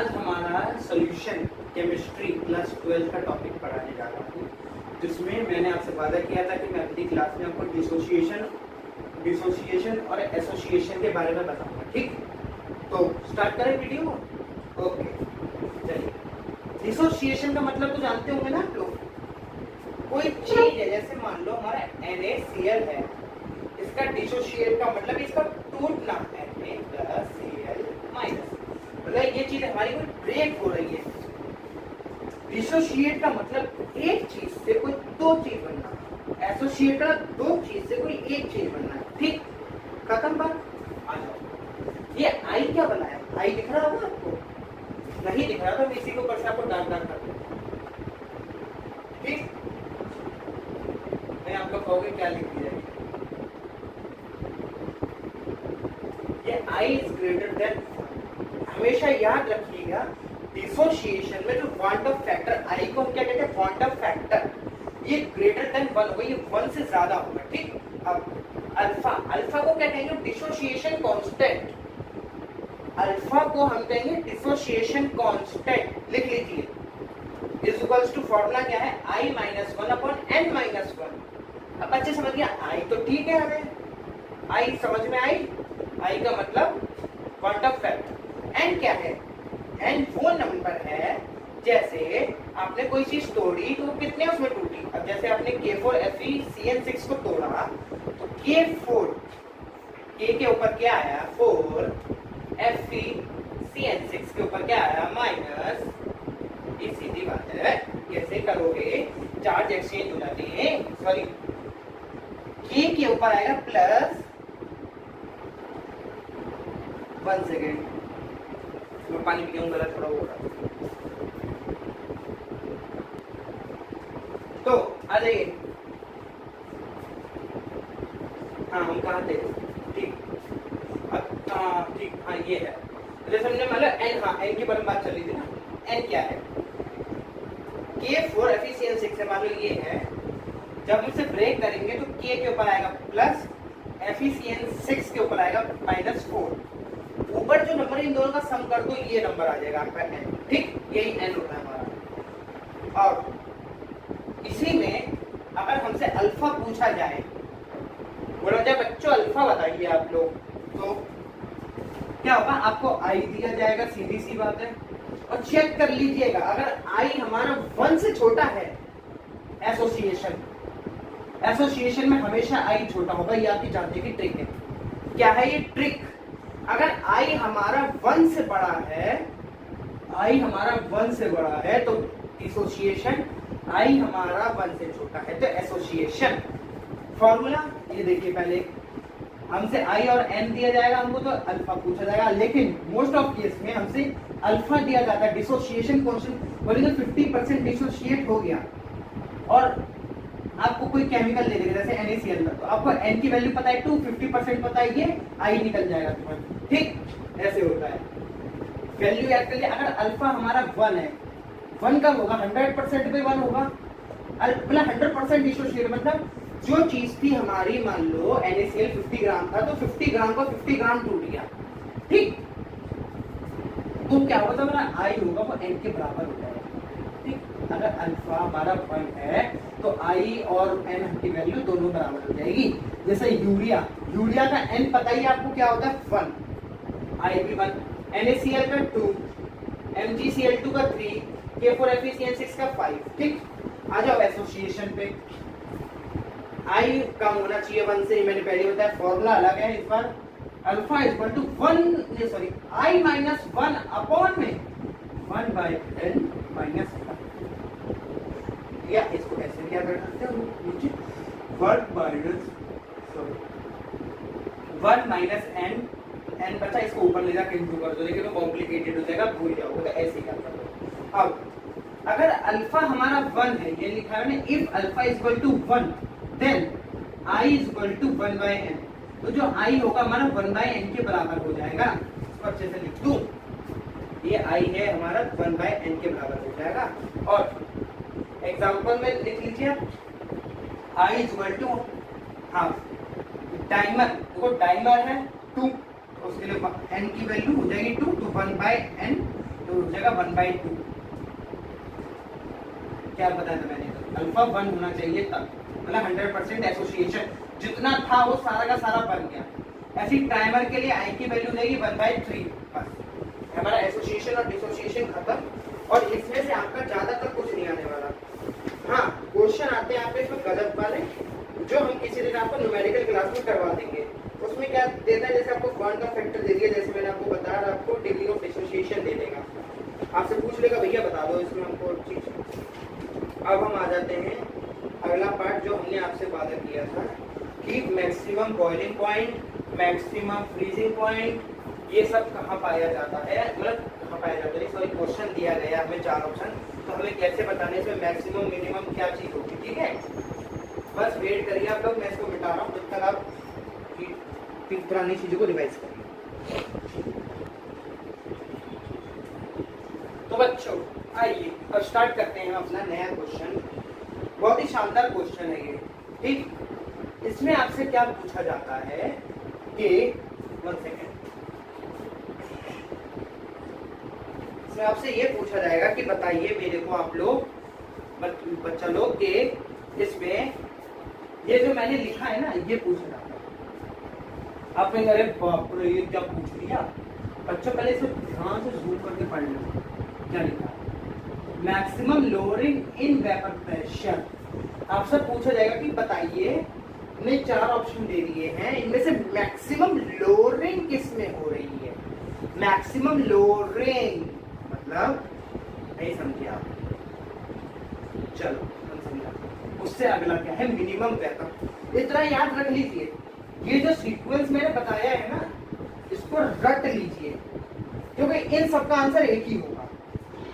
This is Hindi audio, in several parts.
आज हमारा सॉल्यूशन केमिस्ट्री क्लास 12 का टॉपिक पढ़ाने जा रहा हूँ, जिसमें मैंने आपसे वादा किया था कि मैं अपनी क्लास में आपको डिसोसिएशन और एसोसिएशन के बारे में बताऊंगा। ठीक, तो स्टार्ट करें वीडियो। ओके, चलिए। डिसोसिएशन का मतलब तो जानते होंगे ना आप लोग। कोई चीज है, जैसे मान लो हमारा NaCl है, इसका डिसोसिएट का मतलब इसका टूटना Na+Cl-, मतलब ये चीज हमारी कोई ब्रेक हो रही है। डिसोसिएट का मतलब एक चीज से कोई दो चीज बनना, एसोसिएट का दो चीज से कोई एक चीज बनना। ठीक, खत्म बात। आ जाओ, ये आई क्या बनाया? आई दिख रहा होगा आपको? नहीं दिख रहा तो मैं इसी के ऊपर से आपको डार्क कर दूं। ठीक, मैं आप लोग कहोगे क्या लिख दिया ये आई इज ग्रेटर देन। हमेशा याद रखिएगा, डिसोसिएशन में जो बॉन्ड ऑफ फैक्टर आई को हम क्या कहते हैं? Bond of factor. ये ग्रेटर देन 1 होगा, ये 1 से ज्यादा होगा। ठीक, अब अल्फा, अल्फा को क्या कहेंगे? Dissociation constant. अल्फा को हम कहेंगे डिसोसिएशन कांस्टेंट। लिख लीजिए, इज इक्वल्स टू फॉर्मूला क्या है? I - 1 upon n - 1। अब बच्चे समझ गया? आई तो ठीक है, हमें आई समझ में आई। आई का मतलब बॉन्ड ऑफ फैक्टर। n क्या है? n वो नंबर है, जैसे आपने कोई चीज तोड़ी तो कितने उसमें टूटी। अब जैसे आपने K4FeCN6 को तोड़ा तो K4, K के ऊपर क्या आया? 4, FeCN6 के ऊपर क्या आया? माइनस। ये सीधी बात है, कैसे करोगे? चार्ज एक्सचेंज हो जाते हैं। सॉरी, K के ऊपर आएगा प्लस। 1 सेकेंड, मैं पानी पी गला थोड़ा हो रहा। तो आ जाइए। हाँ, हम कहाँ थे? ठीक, ठीक, हाँ ये है। जैसे हमने मतलब n, हाँ n की बात चल रही थी ना। n क्या है? K4FeCN6 से मान लो ये है। जब हम इसे ब्रेक करेंगे तो K के ऊपर आएगा प्लस, FeCN6 के ऊपर आएगा -4। ऊपर जो नंबर इन दोनों का सम कर दो, ये नंबर आ जाएगा आपका n। ठीक, यही n होता है हमारा। और इसी में अगर हमसे अल्फा पूछा जाए, बोला जाए बच्चों अल्फा बताइए आप लोग, तो क्या होगा? आपको आई दिया जाएगा, सीधी सी बात है। और चेक कर लीजिएगा, अगर आई हमारा 1 से छोटा है, एसोसिएशन में हमेशा आई छोटा होगा। ये आपकी जानने की ट्रिक है। क्या है ये ट्रिक? अगर आई हमारा 1 से बड़ा है, आई हमारा 1 से बड़ा है तो डिसोसिएशन, आई हमारा 1 से छोटा है तो एसोसिएशन। फॉर्मूला ये देखिए, पहले हमसे आई और n दिया जाएगा, हमको तो अल्फा पूछा जाएगा। लेकिन मोस्ट ऑफ केस में हमसे अल्फा दिया जाता है। डिसोसिएशन कांस्टेंट बोलेंगे 50% डिसोसिएट हो गया, और आपको कोई केमिकल दे देगा जैसे NaCl का, तो आपको n की वैल्यू पता है 2, 50% पता है, ये आई निकल जाएगा तुम्हारा। ठीक, ऐसे होता है। वैल्यू याद कर लिया। अगर अल्फा हमारा 1 है, 1 कब होगा? 100% पे 1 होगा। 100% डिसोसिएट मतलब जो चीज थी हमारी, मान लो NaCl 50 ग्राम था, तो 50 ग्राम का 50 ग्राम टूट गया। ठीक, तो क्या होगा? हमारा आई होगा वो n के बराबर हो जाएगा। ठीक, अगर अल्फा हमारा 1 है तो आई और n की वैल्यू दोनों बराबर हो जाएगी। जैसे यूरिया का n पता ही आपको क्या होता है? 1, आई भी 1, NaCl का 2, MgCl2 का 3, K4FeCN6 का 5। ठीक, आ जाओ एसोसिएशन पे। आई कम होना चाहिए 1 से, मैंने पहले बताया। फॉर्मूला अलग है इस बार। Alpha is equal to 1, sorry, I - 1 upon में 1/n - 1। या इसको ऐसे क्या कर सकते हो नीचे? 1 माइनस n बचा, इसको ऊपर ले जाकर इंटू कर दो, लेकिन वो कॉम्प्लिकेटेड हो जाएगा, भूल जाओगे, तो ऐसे ही कर दो। अब अगर अल्फा हमारा 1 है, ये लिखा है मैंने, if alpha is equal to 1 then I is equal to 1/n। तो जो I होगा हमारा 1/n के बराबर हो जाएगा। इसको अच्छे से लिख दूं, ये I है हमारा 1/n के बराबर हो जाएगा। और एग्जांपल में लिख लीजिए, I is equal to half. Dimer, देखो डाइमर है 2, तो उसके लिए n की वैल्यू हो जाएगी 2, तो 1/n तो हो जाएगा 1/2। क्या बताया था मैंने, तो अल्फा 1 होना चाहिए तब, मतलब 100% एसोसिएशन जितना था वो सारा का सारा बन गया। ऐसी टाइमर के लिए आई की वैल्यू देगी 1/3, बस हमारा एसोसिएशन और डिसोसिएशन खत्म। और इसमें से आपका ज्यादातर कुछ नहीं आने वाला। हाँ, क्वेश्चन आते हैं आपके इसमें गलत वाले, जो हम किसी दिन आपको न्यूमेरिकल क्लास में करवा देंगे। उसमें क्या देता है, जैसे आपको बॉन्ड का फैक्टर दे दिया, जैसे मैंने आपको बताया, आपको डिग्री ऑफ डिसोसिएशन दे देगा, आपसे पूछ लेगा भैया बता दो इसमें हमको चीज। अब हम आ जाते हैं अगला पार्ट जो हमने आपसे वादा किया था कि maximum boiling point, maximum freezing point, ये सब कहाँ पाया जाता है, मतलब कहाँ पाया जाता है। सॉरी, क्वेश्चन दिया गया हमें 4 ऑप्शन, तो हमें कैसे बताने इसमें मैक्सिमम मिनिमम क्या चीज होगी। ठीक है, बस वेट करिए आप लोग, मैं इसको मिटा रहा हूँ, जब तक आप पुरानी चीजों को रिवाइज करिए। तो बच्चों आइए अब स्टार्ट करते हैं अपना नया क्वेश्चन। बहुत ही शानदार क्वेश्चन है ये। ठीक, इसमें आपसे क्या पूछा जाता है कि 1 सेकेंड, इसमें आपसे ये पूछा जाएगा कि बताइए मेरे को आप लोग, बच्चा लोग, के इसमें ये जो मैंने लिखा है ना, ये पूछा जाता है। आप कहेंगे अरे बाप रे ये क्या पूछ लिया। बच्चों पहले इसे ध्यान से जूम करके पढ़ लो क्या लिखा है। Maximum lowering in vapour pressure. आपसे पूछा जाएगा कि बताइए, ने 4 ऑप्शन दे दिए हैं, इनमें से मैक्सिमम लोअरिंग किस में हो रही है। मैक्सिमम लोअरिंग मतलब नहीं समझे आप, चलो हम समझा। उससे अगला क्या है, मिनिमम वेपर। इतना याद रख लीजिए, ये जो सीक्वेंस मैंने बताया है ना, इसको रट लीजिए, क्योंकि इन सबका आंसर एक ही होगा।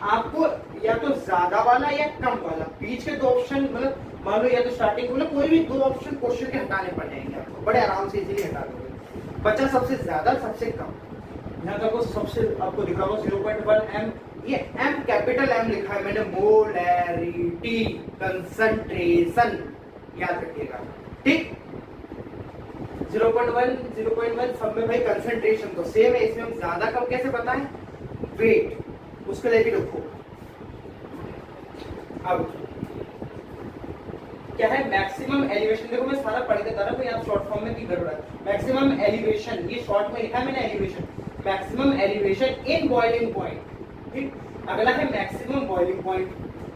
आपको या तो ज्यादा वाला या कम वाला, बीच के 2 ऑप्शन, मतलब मान लो या तो स्टार्टिंग मतलब कोई भी 2 ऑप्शन क्वेश्चन के हटाने पड़ जाएंगे आपको, बड़े आराम से इजीली हटा दोगे। बचा सबसे ज्यादा सबसे कम, यहाँ तक सबसे आपको दिख रहा होगा 0.1 एम, ये एम कैपिटल एम लिखा है मैंने, मोलैरिटी कंसंट्रेशन, याद रखिएगा। ठीक, 0.1 सब में भाई कंसंट्रेशन तो सेम है, इसमें हम ज्यादा कम कैसे बताएं, वेट, उसके लिए भी रखो। अब क्या है मैक्सिमम एलिवेशन, देखो मैं सारा पढ़ के बता रहा हूं, यहाँ शॉर्ट फॉर्म में भी गड़बड़ है। मैक्सिमम एलिवेशन, ये शॉर्ट में लिखा है मैंने elevation, maximum elevation in boiling point. ठीक, अगला है मैक्सिमम बॉइलिंग पॉइंट,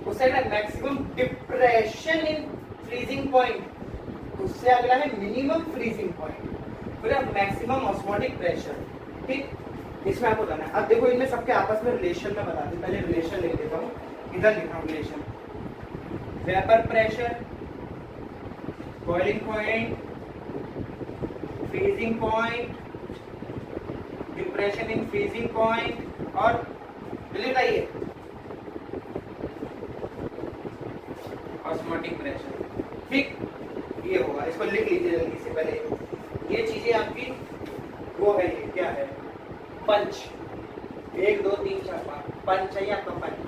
उससे अगला maximum depression in freezing point, उससे अगला है मिनिमम फ्रीजिंग पॉइंट, फिर मैक्सिमम ऑस्मोटिक प्रेशर। ठीक, इसमें आपको बताना है। अब देखो इनमें सबके आपस में रिलेशन में बता दूं, पहले रिलेशन लिख देता हूँ, इधर लिखा हूँ relation. Vapour pressure, boiling point, freezing point, depression in freezing point, और बताइए ऑस्मोटिक प्रेशर। ठीक, ये होगा, इसको लिख लीजिए जल्दी से। पहले ये चीजें आपकी वो है, ये क्या है, पंच, 1 2 3 4 5 पंच है आपका पंच।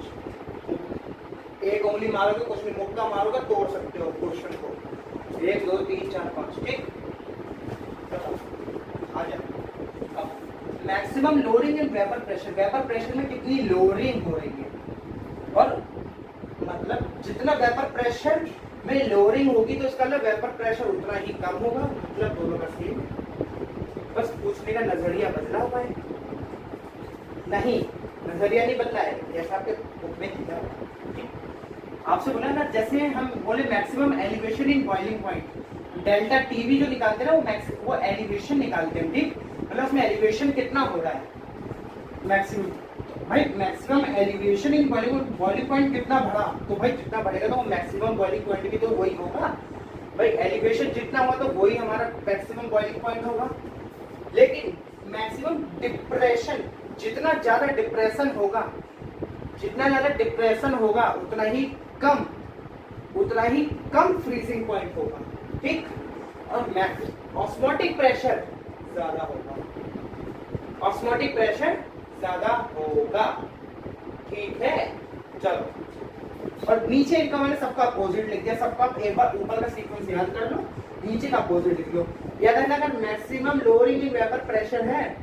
एक उंगली मारोगे, कुछ भी मुक्का मारोगे, तोड़ सकते हो क्वेश्चन को। 1 2 3 4 5। ठीक, आ जाओ। अब maximum lowering in vapour pressure, vapour pressure में कितनी लोअरिंग हो रही है, और मतलब जितना वेपर प्रेशर में लोअरिंग होगी तो इसका मतलब वेपर प्रेशर उतना ही कम होगा, मतलब दोनों का सेम है। बस पूछने का नजरिया बदला हुआ है, नहीं नजरिया नहीं बदला है, जैसा आपके बुक में दिखा। आपसे बोला ना, जैसे हम बोले maximum elevation in boiling point, delta TV जो निकालते हैं ना, वो एलिवेशन निकालते हैं। ठीक, मतलब उसमें एलिवेशन कितना हो रहा है मैक्सिमम, भाई maximum elevation in boiling point कितना बढ़ा, तो भाई जितना बढ़ेगा तो मैक्सिमम बॉइलिंग पॉइंट भी तो वही होगा। भाई एलिवेशन जितना हुआ तो वही हमारा मैक्सिमम बॉइलिंग पॉइंट होगा। लेकिन मैक्सिमम डिप्रेशन, जितना ज्यादा डिप्रेशन होगा, जितना ज्यादा डिप्रेशन होगा उतना ही कम फ्रीजिंग पॉइंट होगा। ठीक, और ऑस्मोटिक प्रेशर ज्यादा होगा, ऑस्मोटिक प्रेशर ज्यादा होगा। ठीक है, चलो। और नीचे इनका मैंने सबका अपोजिट लिख दिया, सबका एक बार ऊपर का सीक्वेंस याद कर लो, नीचे का अपोजिट लिख लो। याद है ना, अगर maximum lowering in vapour pressure है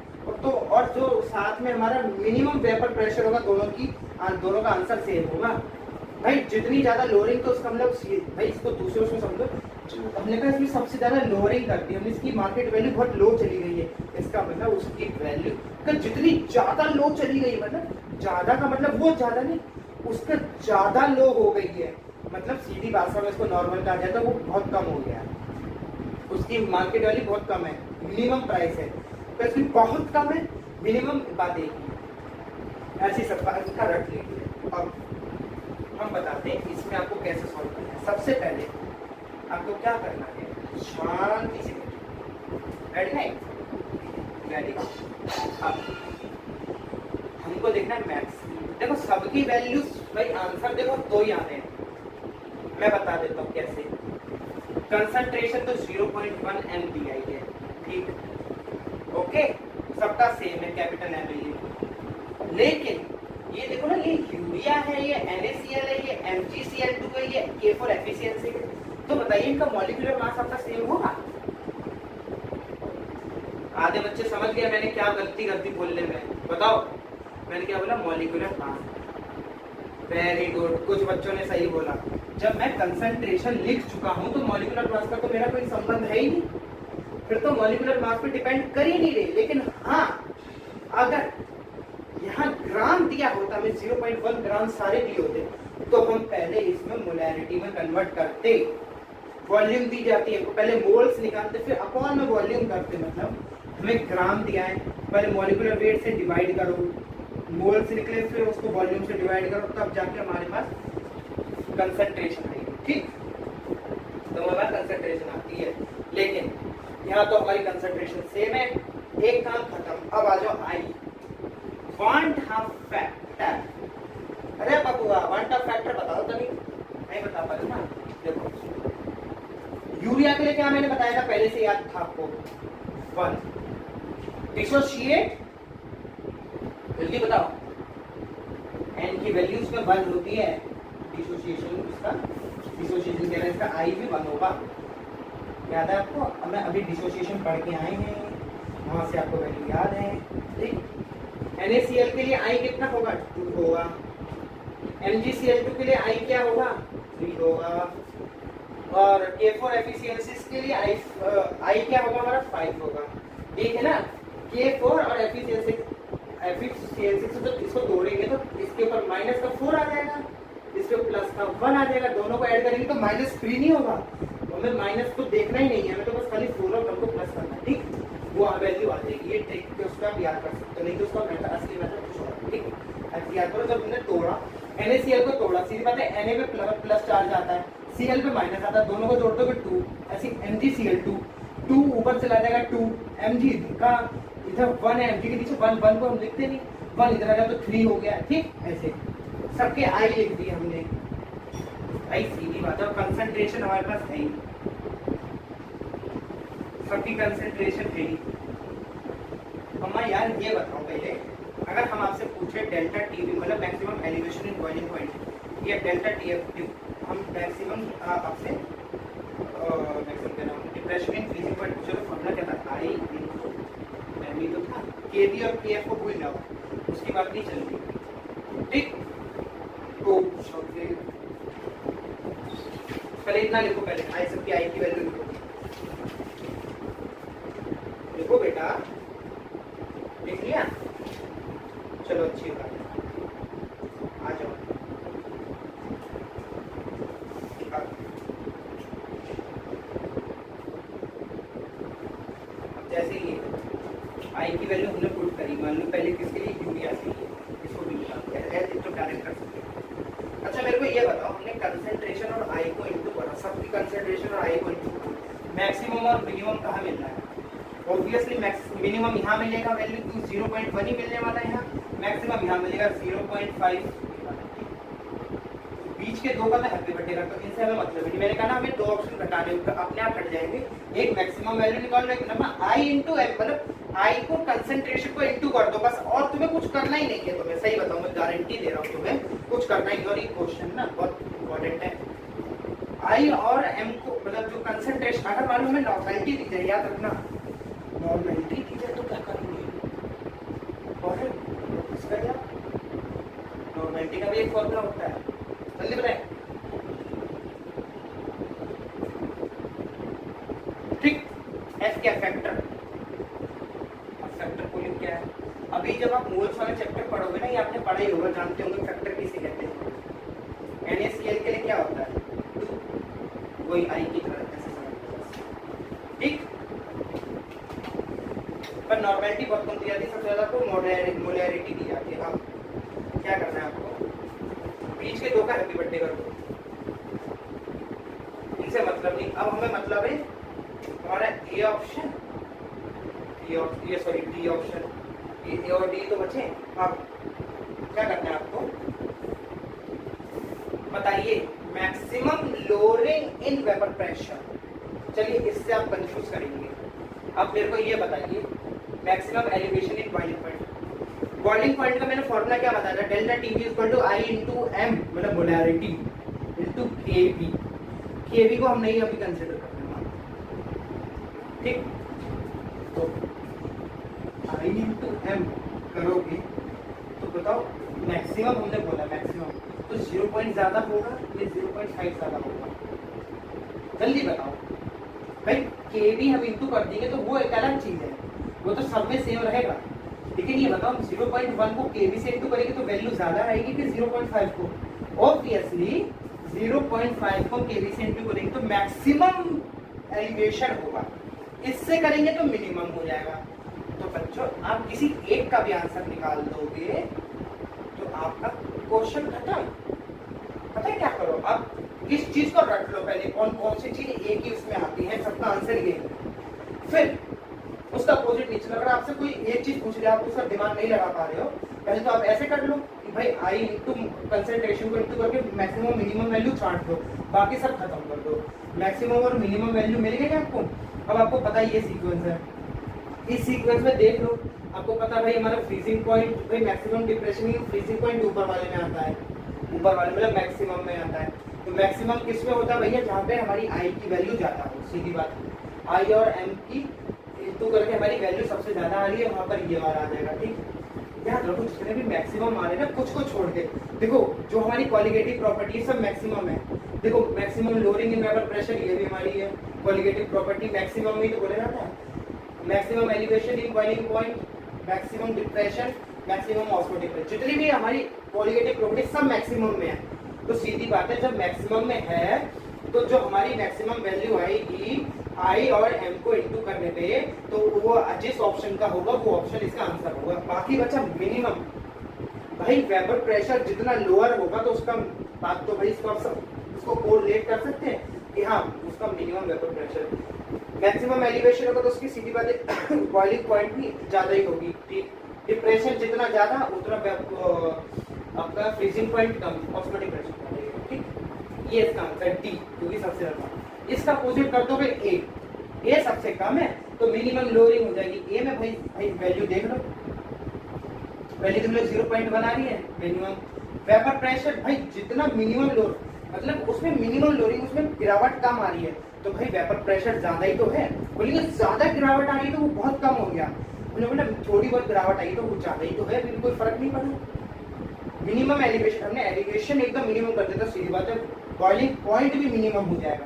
तो और जो साथ में हमारा मिनिमम वेपर प्रेशर होगा, दोनों का आंसर सेम होगा। भाई जितनी ज्यादा लोअरिंग तो उसका मतलब भाई इसको दूसरे उसमें समझो, हमने कहा इसमें सबसे ज्यादा लोअरिंग कर दी हमने, इसकी मार्केट वैल्यू बहुत लो चली गई है, इसका मतलब उसकी वैल्यू का जितनी ज्यादा लो चली गई, मतलब ज्यादा का मतलब वो ज्यादा नहीं, उसका ज्यादा लो हो गई है, मतलब सीधी भाषा में इसको नॉर्मल कहा जाए तो वो बहुत कम हो गया, उसकी मार्केट वैल्यू बहुत कम है, मिनिमम प्राइस है तो इसकी बहुत कम है, मिनिमम बात एक ही, ऐसी सब का रख लीजिए। अब हम बताते हैं इसमें आपको कैसे सॉल्व करना है। सबसे पहले आपको क्या करना है, शांति से रेडी है, रेडी। अब हमको देखना है मैथ्स, देखो सबकी वैल्यूज भाई आंसर देखो दो ही आते हैं, मैं बता देता हूँ कैसे। कंसंट्रेशन तो 0.1 MPI है, ठीक, ओके, सबका सेम है, कैपिटल एम है ये, लेकिन ये देखो ना, ये यूरिया है, ये NaCl है, ये MgCl2 है, ये K4 एफिशिएंसी है, तो बताइए इनका मॉलिक्यूलर मास आपका सेम होगा? आधे बच्चे समझ गए मैंने क्या गलती बोलने में, बताओ मैंने क्या बोला, मॉलिक्यूलर मास। वेरी गुड, कुछ बच्चों ने सही बोला। जब मैं कंसंट्रेशन लिख चुका हूं तो मॉलिक्यूलर मास का तो मेरा कोई संबंध है ही नहीं, फिर तो मॉलिक्यूलर मास पे डिपेंड कर ही नहीं रही। लेकिन हाँ, अगर यहाँ ग्राम दिया होता, मैं 0.1 ग्राम सारे दिए होते, तो हम पहले इसमें मोलैरिटी में कन्वर्ट करते, वॉल्यूम दी जाती है, पहले मोल्स निकालते फिर अपॉन में वॉल्यूम करते, मतलब हमें ग्राम दिया है, पहले मॉलिक्यूलर वेट से डिवाइड करो, मोल्स निकले फिर उसको वॉल्यूम से डिवाइड करो, तब जाके हमारे पास कंसंट्रेशन आएगी, ठीक, तो हमारे पास कंसंट्रेशन आती है। लेकिन यहाँ तो हमारी कंसंट्रेशन सेम है, एक काम खत्म। अब आ जाओ आई, वांट हाफ फैक्टर। अरे बबुआ वांट हाफ फैक्टर बताओ तो, नहीं बता पाए ना। देखो यूरिया के लिए क्या मैंने बताया था, पहले से याद था आपको, 1 डिसोशिएट, जल्दी बताओ, एन की वैल्यूज में 1 होती है, डिसोसिएशन इसका, डिसोसिएशन के लिए इसका आई भी 1 होगा, याद है आपको? अब मैं अभी डिसोसिएशन पढ़ के आए हैं, वहां से आपको वैल्यू याद है, ठीक। NaCl के लिए आई कितना होगा, 2 होगा, MgCl2 के लिए आई क्या होगा, 3 होगा, और K4 एफिशिएंसीज के लिए आई क्या होगा हमारा, 5 होगा, ठीक है ना। K4 और एफिशिएंसी से तो इसको तोड़ेंगे तो इसके ऊपर माइनस का 4 आ जाएगा, इसके प्लस का 1 आ जाएगा, दोनों को ऐड करेंगे तो -3 नहीं होगा, हमें माइनस को देखना ही नहीं है, हमें तो बस खाली 4 और 1 को प्लस करना है, ठीक, वो वैल्यू आ जाएगी। ये ट्रिक पे उसका आप याद कर सकते हो, नहीं तो उसका मेथड, असली मेथड कुछ और, ठीक। अब याद करो, जब हमने तोड़ा NaCl को तोड़ा, सीधी बात है, Na पे प्लस चार्ज आता है, Cl पे माइनस आता है, दोनों को जोड़ दोगे 2, ऐसे MgCl2, 2 ऊपर चला जाएगा 2, Mg का इधर 1 है, Mg के पीछे 1 को हम लिखते नहीं, 1 इधर आ गया तो 3 हो गया, ठीक, ऐसे सबके आई लिख दिए हमने, आई सीधी बात है। कंसंट्रेशन हमारे पास है ही, सबकी कंसंट्रेशन है ही। अम्मा यार ये बताओ पहले, अगर हम आपसे पूछे डेल्टा टीवी मतलब maximum elevation in boiling point, या डेल्टा टीएफ, हम मैक्सिमम आपसे मैक्सिमम क्या नाम, डिप्रेशन इन फ्रीजिंग पॉइंट पूछे तो फॉर्मूला क्या था, आई इनटू एमई तो था, केबी और केएफ को भूल जाओ, उसकी बात नहीं चल रही, ठीक। तो पहले इतना लिखो, पहले आई सबकी आई की वैल्यू लिखो, देखो बेटा, लिख लिया, चलो अच्छी बात है, आ जाओ। जैसे ये आई की वैल्यू हमने पुट करी, मान लो पहले किसके लिए, यूरिया के लिए, इसको भी तो डायरेक्ट कर सकते हैं। अच्छा मेरे को ये बताओ, हमने कंसंट्रेशन और आई को इंटू करा, सबकी कंसंट्रेशन और आई को इंटू, मैक्सिमम और मिनिमम कहाँ मिल रहा है, ऑब्वियसली मिनिमम यहाँ मिलेगा वैल्यू 0.1 ही मिलने वाला है, यहाँ मैक्सिमम यहाँ मिलेगा 0.5, बीच के 2 का मैं हैप्पी बर्थडे करता हूँ, इनसे हमें मतलब नहीं, मैंने कहा ना हमें 2 ऑप्शन घटाने अपने आप हट जाएंगे, एक मैक्सिमम वैल्यू निकाल लो, एक नंबर आई इंटू एम, मतलब आई को कंसंट्रेशन को इंटू कर दो बस, और तुम्हें कुछ करना ही नहीं है, तुम्हें सही बताऊँ, मैं गारंटी दे रहा हूँ तुम्हें कुछ करना ही, और ये क्वेश्चन ना बहुत इंपॉर्टेंट है। आई और एम को मतलब जो कंसंट्रेशन, अगर मान लो हमें नॉर्मेलिटी दी जाए, याद रखना नॉर्मेलिटी दी जाए तो क्या करेंगे, नॉर्मेलिटी का भी एक फॉर्मूला होता है, जल्दी बताएं। ठीक, एफ क्या फैक्टर, फैक्टर कोलिंग क्या है? अभी जब आप मोल्स वाला चैप्टर पढ़ोगे ना, ये आपने पढ़ा ही होगा, जानते होंगे फैक्टर किसे कहते हैं। NaCl के लिए क्या होता है? वही आई की तरह ऐसे समझ। ठीक, पर नॉर्मेलिटी बहुत कम दी जाती है, सबसे ज्यादा तो मोलैरिटी दी जाती है। अब क्या करना है आपको, बीच के दो का हैप्पी बर्थडे कर दो, इनसे मतलब नहीं। अब हमें मतलब है हमारा ए ऑप्शन, ये सॉरी डी ऑप्शन, ए और डी तो बचे। अब क्या करना है आपको बताइए, maximum lowering in vapour pressure. चलिए इससे आप कंफ्यूज करेंगे। अब मेरे को ये बताइए, maximum elevation in boiling point. Boiling point का मैंने फॉर्मूला क्या बताया था? Delta TV equal to i into m, मतलब मोलैरिटी इंटू केवी। केवी को हम नहीं अभी कंसिडर करते। ठीक, तो आई इंटू एम करोगे तो बताओ मैक्सिमम, हमने बोला मैक्सिमम तो 0 पॉइंट ज्यादा होगा या 0.5 ज्यादा होगा? जल्दी बताओ भाई। केवी हम इंटू कर देंगे तो वो एक अलग चीज है, वो तो सब में सेम रहेगा। लेकिन ये बताओ 0.1 को केवी से इंटू करेंगे तो वैल्यू ज्यादा आएगी कि 0.5 को? ऑब्वियसली 0.5 को केवी से इंटू करेंगे तो मैक्सिमम एलिवेशन होगा, इससे करेंगे तो मिनिमम हो जाएगा। तो बच्चों आप किसी एक का भी आंसर निकाल दोगे तो आपका क्वेश्चन खत्म। पता है क्या करो, आप इस चीज को रट लो पहले, कौन कौन सी चीज एक ही उसमें आती है, सबका आंसर ये है। फिर उसका अपोजिट नीचे, अगर आपसे कोई एक चीज पूछ रहा है, आप उसका दिमाग नहीं लगा पा रहे हो, पहले तो आप ऐसे कर लो कि भाई आई इंटू कंसंट्रेशन को इंटू करके मैक्सिमम मिनिमम वैल्यू छांट दो, बाकी सब खत्म कर दो। मैक्सिमम और मिनिमम वैल्यू मिल गई आपको। अब आपको पता है ये सीक्वेंस है, इस सीक्वेंस में देख लो, आपको पता है भाई हमारा फ्रीजिंग पॉइंट, भाई मैक्सिमम डिप्रेशन फ्रीजिंग पॉइंट ऊपर वाले में आता है, ऊपर वाले मतलब मैक्सिमम में आता है। तो मैक्सिमम किस में होता है भैया? जहाँ पे हमारी आई की वैल्यू ज्यादा हो, सीधी बात। आई और एम की इंटू करके हमारी वैल्यू सबसे ज्यादा आ रही है, वहां पर ये वाला आ जाएगा। ठीक, याद रखो जितने भी मैक्सिमम आ रहे हैं ना, कुछ को छोड़ के देखो, जो हमारी क्वालिटेटिव प्रॉपर्टी सब मैक्सिमम है। देखो maximum lowering in vapour pressure, ये भी हमारी है क्वालिटेटिव प्रॉपर्टी, मैक्सिमम में तो बोला जाता है। Maximum elevation in boiling point, maximum depression, maximum osmotic pressure, जितनी भी हमारी क्वालिटेटिव प्रॉपर्टी सब मैक्सिमम में है। तो सीधी बात है, जब मैक्सिमम में है तो जो हमारी मैक्सिमम वैल्यू आएगी आई और एम को इंटू करने पे, तो वो जिस ऑप्शन का होगा वो ऑप्शन इसका आंसर होगा। बाकी बचा मिनिमम। भाई वेपर प्रेशर जितना लोअर होगा तो उसका बात तो भाई इसको कोरिलेट कर सकते हैं कि हाँ उसका minimum vapour pressure. Maximum elevation होगा तो उसकी सीधी बात है बॉइलिंग पॉइंट भी ज्यादा ही होगी। डिप्रेशन जितना ज्यादा उतना आपका फ्रीजिंग पॉइंट कम, ऑस्मोटिक प्रेशर बढ़ेगा। ठीक, ये इसका आंसर डी, क्योंकि सबसे ज्यादा। इसका अपोजिट कर दोगे ए सबसे कम है तो मिनिमम लोअरिंग हो जाएगी। ए में भाई वैल्यू देख लो, वैल्यू तुम लोग 0.1 आ रही है मिनिमम। वेपर प्रेशर भाई जितना मिनिमम लोअर, मतलब उसमें मिनिमम लोअरिंग, उसमें गिरावट कम आ रही है, तो भाई वेपर प्रेशर ज्यादा ही तो है। बोलेंगे ज्यादा गिरावट आ रही है तो वो बहुत कम हो गया, मतलब थोड़ी बहुत गिरावट आई तो वो ज्यादा ही तो है, फिर कोई फर्क नहीं पड़ा। मिनिमम एलिवेशन, हमने एलिवेशन एकदम मिनिमम कर दिया, सीधी बात है बॉइलिंग पॉइंट भी मिनिमम हो जाएगा।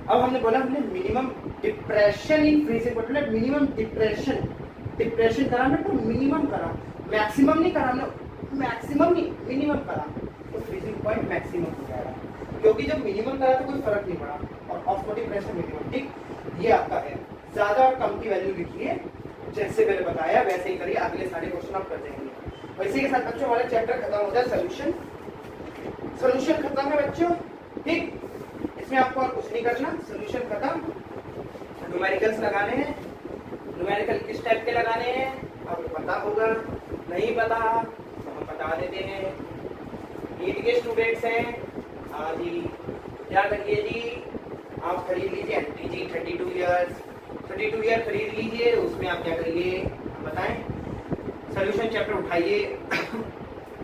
अब हमने बोला हमने मिनिमम डिप्रेशन इन फ्रीजिंग, मतलब मिनिमम डिप्रेशन करा ना, तो मिनिमम करा, मैक्सिमम नहीं करा हमने, मैक्सिमम नहीं मिनिमम करा, तो फ्रीजिंग पॉइंट मैक्सिमम हो जाएगा, क्योंकि जब मिनिमम करा तो कोई फर्क नहीं पड़ा। और ऑस्मोटिक प्रेशर मिनिमम। ठीक, ये आपका है। ज्यादा और कम की वैल्यू लिखिए, जैसे मैंने बताया वैसे ही करिए, अगले सारे क्वेश्चन आप कर देंगे। और इसी के साथ बच्चों हमारा चैप्टर खत्म हो जाए, सोल्यूशन खत्म है बच्चों। ठीक, इसमें आपको और कुछ नहीं करना, सोल्यूशन खत्म। न्यूमेरिकल्स लगाने हैं, न्यूमेरिकल किस टाइप के लगाने हैं आपको पता होगा, नहीं पता तो हम बता देते हैं। नीट के स्टूडेंट्स हैं, हाँ जी, क्या करिए जी, आप खरीद लीजिए एनटीजी 32 ईयर खरीद लीजिए। उसमें आप क्या करिए बताएं, सोल्यूशन चैप्टर उठाइए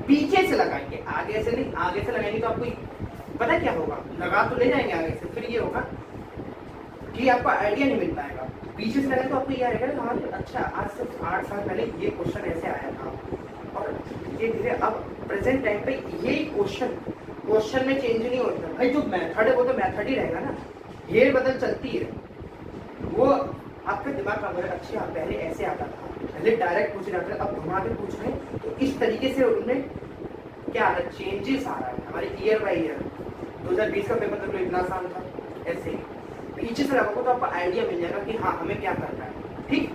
पीछे से लगाएंगे, आगे से नहीं। आगे से लगाएंगे तो आपको पता क्या होगा, लगा तो ले जाएंगे आगे से, फिर ये होगा कि आपको आइडिया नहीं मिल पाएगा। पीछे से लगाए तो आपको ये आएगा हाँ अच्छा आज से 8 साल पहले ये क्वेश्चन ऐसे आया था, और धीरे धीरे अब प्रेजेंट टाइम पे ये क्वेश्चन में चेंज नहीं होता भाई, जो मेथड है वो तो मेथड ही रहेगा ना, ये बदल चलती है। वो आपका दिमाग काम करे, अच्छा पहले ऐसे आता था, पहले डायरेक्ट पूछ रहे थे, अब घुमा के पूछ रहे हैं, तो इस तरीके से उनमें क्या आ रहा है, चेंजेस आ रहा है हमारे ईयर बाई ईयर। 2020 का पेपर तो इतना आसान था, ऐसे ही पीछे से रखोगे तो आपको आइडिया मिल जाएगा कि हाँ हमें क्या करना है। ठीक,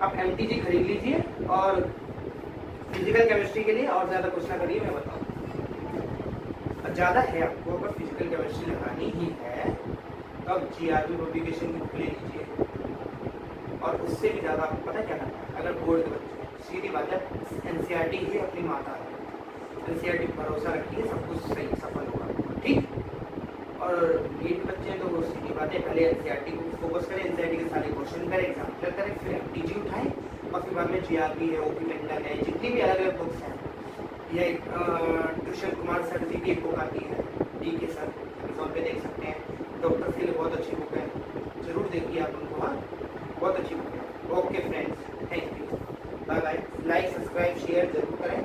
आप MTG खरीद लीजिए और फिजिकल केमिस्ट्री के लिए और ज़्यादा कुछ ना करिए, मैं बताऊँ ज़्यादा है आपको, अगर फिजिकल केमिस्ट्री लगानी ही है तो आप GRB पब्लिकेशन की बुक ले लीजिए, और उससे भी ज़्यादा आपको पता क्या करना है। अगर बोर्ड के बच्चे, सीधी बात है, NCERT ही अपनी माता है, NCERT पर भरोसा रखिए, सब कुछ सही सफल होगा। ठीक, और नीट बच्चे हैं तो वो सीधी बात है, पहले NCERT को फोकस करें, NCERT के सारे क्वेश्चन करें, एग्जाम क्लियर करें, फिर MTG उठाएं, और फिर बाद में GRB है, OP मेंटल है, जितनी भी अलग अलग बुक्स हैं, ये ट्यूशन कुमार सर जी की एक बुक आती है, DK सर, अमेजोन पे देख सकते हैं, डॉक्टर के लिए बहुत अच्छी बुक है, जरूर देखिए आप उनको, हाँ बहुत अच्छी बुक है। Okay friends, thank you, bye bye, like subscribe share जरूर करें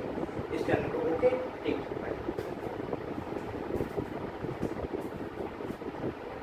इस चैनल को। ओके, ठीक।